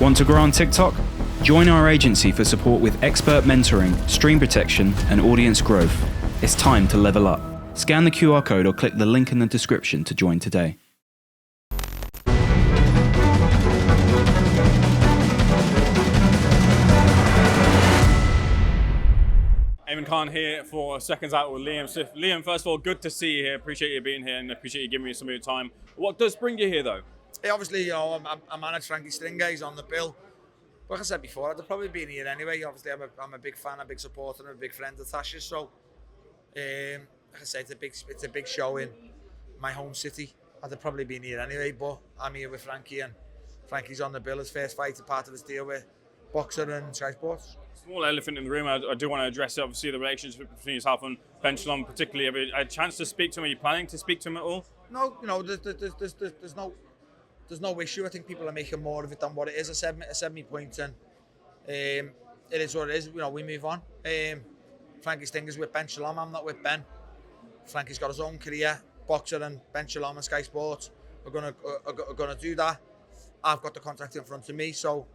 Want to grow on TikTok? Join our agency for support with expert mentoring, stream protection, and audience growth. It's time to level up. Scan the QR code or click the link in the description to join today. Eamon Khan here for Seconds Out with Liam. So, Liam, first of all, good to see you here. Appreciate you being here and appreciate you giving me some of your time. What does bring you here, though? Yeah, obviously, I manage Frankie Stringer, he's on the bill. Like I said before, I'd have probably been here anyway. Obviously, I'm a big fan, a big supporter, and a big friend of Tasha's. So, like I said, it's a big show in my home city. I'd have probably been here anyway, but I'm here with Frankie, and Frankie's on the bill. His first fight, a part of his deal with Boxer and Sky Sports. Small elephant in the room. I do want to address it. Obviously, the relationship between yourself and Ben Shalom, particularly. Have you had a chance to speak to him? Are you planning to speak to him at all? No, there's no issue. I think people are making more of it than what it is. I said my point, and it is what it is. We move on. Frankie Stinger's with Ben Shalom. I'm not with Ben. Frankie's got his own career. Boxer and Ben Shalom and Sky Sports are gonna do that. I've got the contract in front of me, so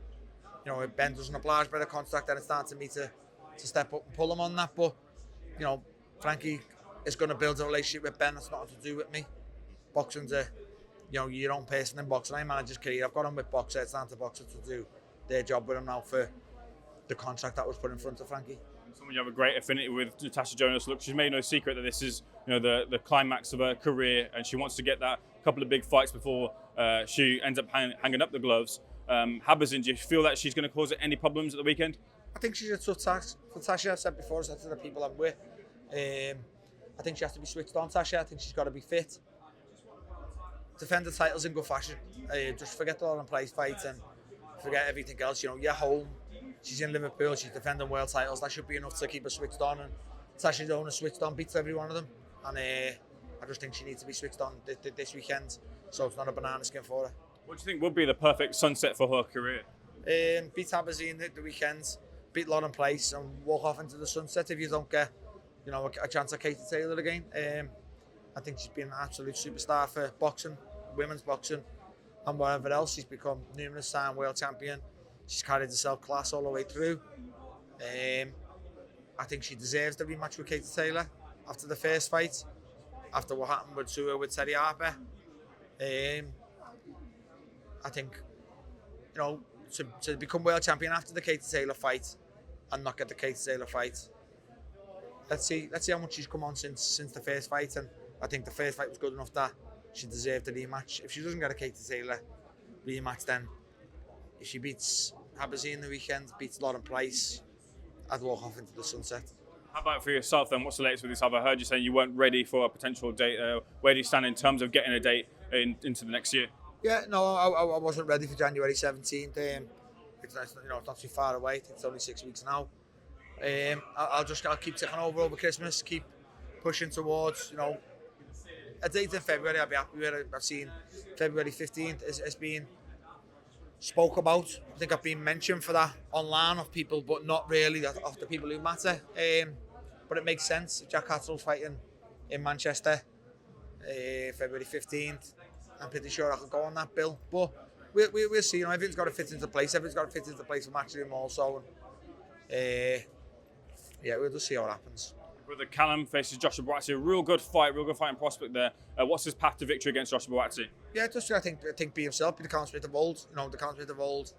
if Ben doesn't oblige by the contract, then it's down to me to step up and pull him on that. But Frankie is going to build a relationship with Ben. That's nothing to do with me. Boxing's your own person in boxing. I manage his career. I've got him with Boxer. It's down to Boxer to do their job with him now for the contract that was put in front of Frankie. Someone you have a great affinity with, Natasha Jonas. Look, she's made no secret that this is the climax of her career, and she wants to get that couple of big fights before she ends up hanging up the gloves. Habazin, do you feel that she's going to cause any problems at the weekend? I think she's a tough task for Tasha. I've said before, I said to the people I'm with. I think she has to be switched on, Tasha. I think she's got to be fit. Defend the titles in good fashion. Just forget the Lauren Price fight and forget everything else. You're home. She's in Liverpool. She's defending world titles. That should be enough to keep her switched on. And Tasha's owner switched on, beats every one of them. And I just think she needs to be switched on this weekend, so it's not a banana skin for her. What do you think would be the perfect sunset for her career? Beat Habazin the weekend, beat Lauren Price, and walk off into the sunset if you don't get, a chance at Katie Taylor again. I think she's been an absolute superstar for boxing, women's boxing, and whatever else. She's become numerous time world champion. She's carried herself class all the way through. I think she deserves the rematch with Katie Taylor after the first fight, after what happened to her with Terry Harper. I think, to become world champion after the Katie Taylor fight and not get the Katie Taylor fight. Let's see how much she's come on since the first fight, and I think the first fight was good enough that she deserved the rematch. If she doesn't get a Katie Taylor rematch, then if she beats Habazin the weekend, beats Lauren Price, I'd walk off into the sunset. How about for yourself then? What's the latest with this? I've heard you saying you weren't ready for a potential date. Where do you stand in terms of getting a date into the next year? Yeah, no, I wasn't ready for January 17th. It's not too far away. It's only 6 weeks now. I'll keep ticking over Christmas, keep pushing towards, a date in February. I'll be happy with it. I've seen February 15th has been spoke about. I think I've been mentioned for that online of people, but not really of the people who matter. But it makes sense. Jack Hattle's fighting in Manchester, February 15th. I'm pretty sure I could go on that bill, but we'll see. Everything's got to fit into place. Everything's got to fit into place for Matchroom also. We'll just see what happens. Brother Callum faces Joshua Buatsi, a real good fighting prospect there. What's his path to victory against Joshua Buatsi? Yeah, just I think be himself, be the Callum Smith of old. The Callum Smith of old,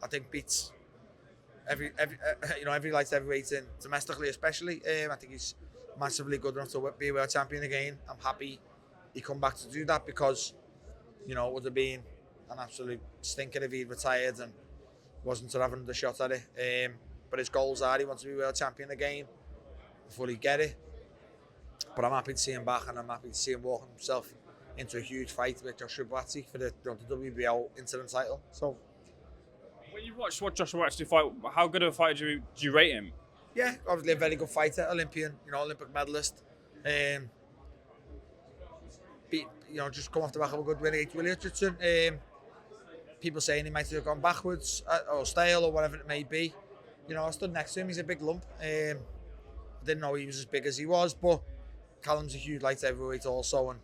I think beats every light heavyweight in domestically, especially. I think he's massively good enough to be a world champion again. I'm happy he come back to do that because it would have been an absolute stinker if he'd retired and wasn't to have another shot at it. But his goals are he wants to be world champion again before he get it. But I'm happy to see him back, and I'm happy to see him walking himself into a huge fight with Joshua Buatsi for the WBO interim title. So, when you watched what Joshua Buatsi fight, how good of a fighter do you rate him? Yeah, obviously a very good fighter, Olympian, Olympic medalist. Just come off the back of a good win against Willie Richardson. People saying he might have gone backwards or stale or whatever it may be. I stood next to him. He's a big lump. I didn't know he was as big as he was, but Callum's a huge light heavyweight also, and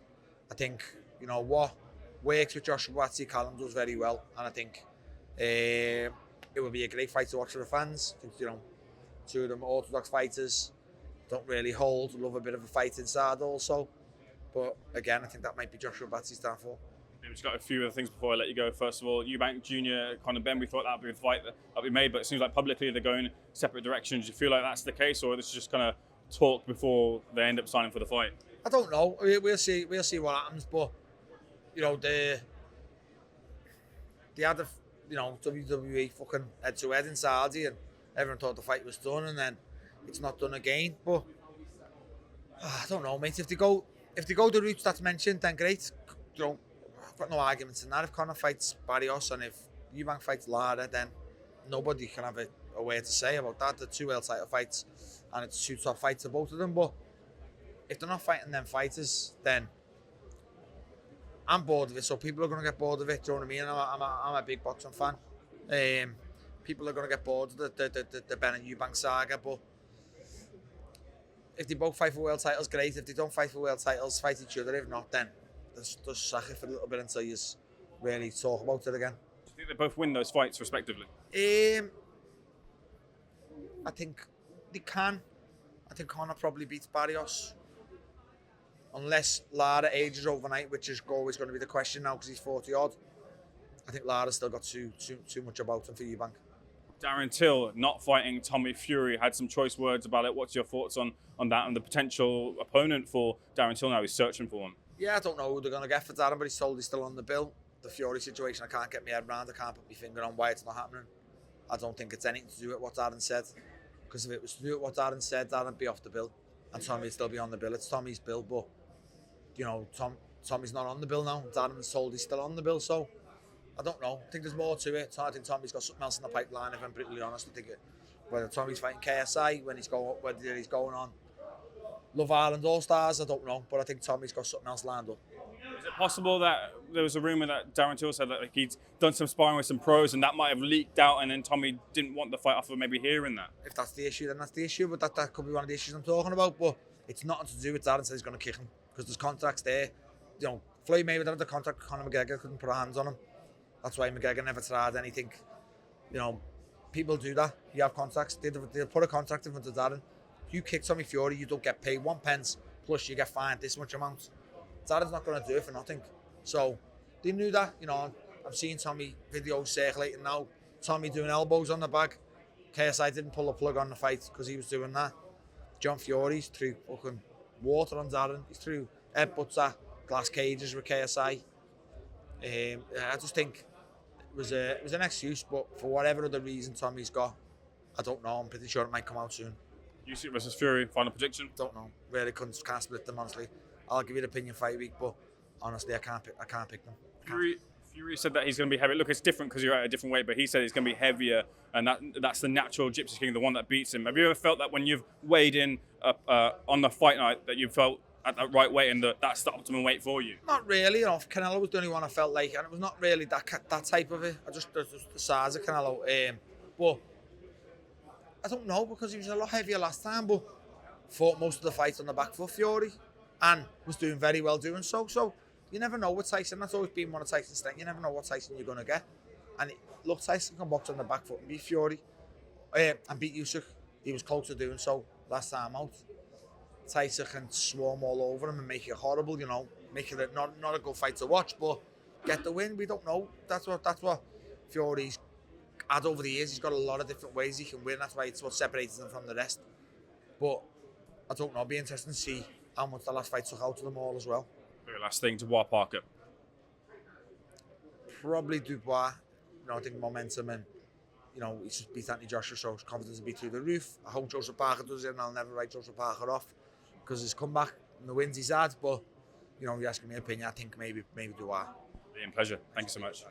I think what works with Joshua Buatsi, Callum does very well, and I think It would be a great fight to watch for the fans. I think, you know, two of them orthodox fighters, don't really hold, love a bit of a fight inside also. But again, I think that might be Joshua Batsy's downfall. We've just got a few other things before I let you go. First of all, Eubank Jr., Conor Benn, we thought that would be the fight that we made, but it seems like publicly they're going separate directions. Do you feel like that's the case, or this is just kind of talk before they end up signing for the fight? I don't know. We'll see. We'll see what happens. But you know, they had a WWE fucking head-to-head in Saudi, and everyone thought the fight was done, and then it's not done again. But I don't know, mate. If they go the routes that's mentioned, then great. You know, I've got no arguments in that. If Conor fights Barrios and if Eubank fights Lara, then nobody can have a word to say about that. They're two world title fights, and it's two top fights for both of them. But if they're not fighting them fighters, then I'm bored of it. So people are going to get bored of it. Do you know what I mean? I'm a big boxing fan. People are going to get bored of the Ben and Eubank saga. But if they both fight for world titles, great. If they don't fight for world titles, fight each other. If not, then just sack it for a little bit until you really talk about it again. Do you think they both win those fights respectively? I think they can. I think Conor probably beats Barrios. Unless Lara ages overnight, which is always going to be the question now because he's 40 odd. I think Lara's still got too much about him for Eubank. Darren Till not fighting Tommy Fury, had some choice words about it. What's your thoughts on that and the potential opponent for Darren Till now? He's searching for him. Yeah, I don't know who they're going to get for Darren, but he's told he's still on the bill. The Fury situation, I can't get my head around. I can't put my finger on why it's not happening. I don't think it's anything to do with what Darren said. Because if it was to do with what Darren said, Darren would be off the bill. And Tommy would still be on the bill. It's Tommy's bill, but you know, Tommy's not on the bill now. Darren's told he's still on the bill, so I don't know. I think there's more to it. I think Tommy's got something else in the pipeline, if I'm brutally honest. I think whether Tommy's fighting KSI, whether he's going on Love Island All-Stars, I don't know. But I think Tommy's got something else lined up. Is it possible that there was a rumour that Darren Till said that he'd done some sparring with some pros and that might have leaked out and then Tommy didn't want the fight after maybe hearing that? If that's the issue, then that's the issue. But that could be one of the issues I'm talking about. But it's nothing to do with Darren said he's going to kick him. Because there's contracts there. You know, Floyd Mayweather had the contract with Conor McGregor, couldn't put our hands on him. That's why McGregor never tried anything. You know, people do that. You have contracts. They'll put a contract in front of Darren. If you kick Tommy Fury, you don't get paid 1 pence, plus you get fined this much amount. Darren's not going to do it for nothing. So, they knew that. You know, I'm seeing Tommy videos circulating now. Tommy doing elbows on the bag. KSI didn't pull the plug on the fight because he was doing that. John Fury's threw fucking water on Darren. He threw headbutts at glass cages with KSI. I just think it was an excuse, but for whatever other reason Tommy's got, I don't know. I'm pretty sure it might come out soon. Usyk versus Fury, final prediction? Don't know. Really can't split them, honestly. I'll give you the opinion fight week, but honestly, I can't pick them. Fury said that he's going to be heavy. Look, it's different because you're at a different weight, but he said he's going to be heavier, and that's the natural Gypsy King, the one that beats him. Have you ever felt that when you've weighed in on the fight night that you felt at that right weight and that's the optimum weight for you? Not really. You know, Canelo was the only one I felt like, and it was not really that type of it. I just the size of Canelo. But I don't know because he was a lot heavier last time, but fought most of the fights on the back foot, Fury, and was doing very well doing so. So you never know with Tyson. That's always been one of Tyson's strengths. You never know what Tyson you're going to get. And look, Tyson can box on the back foot and beat Fury, and beat Uysk. He was close to doing so last time out. Tyson can swarm all over him and make it horrible, you know, make it not a good fight to watch, but get the win. We don't know. That's what Fury's had over the years. He's got a lot of different ways he can win. That's why it's what separates him from the rest. But I don't know. It'll be interesting to see how much the last fight took out of them all as well. Very last thing, Dubois Parker. Probably Dubois. You know, I think momentum and, you know, he's just beat Anthony Joshua, so his confidence will be through the roof. I hope Joseph Parker does it, and I'll never write Joseph Parker off because his comeback and the wins he's had. But, you know, you're asking me opinion, I think maybe Dubois. Pleasure. Thank you so much.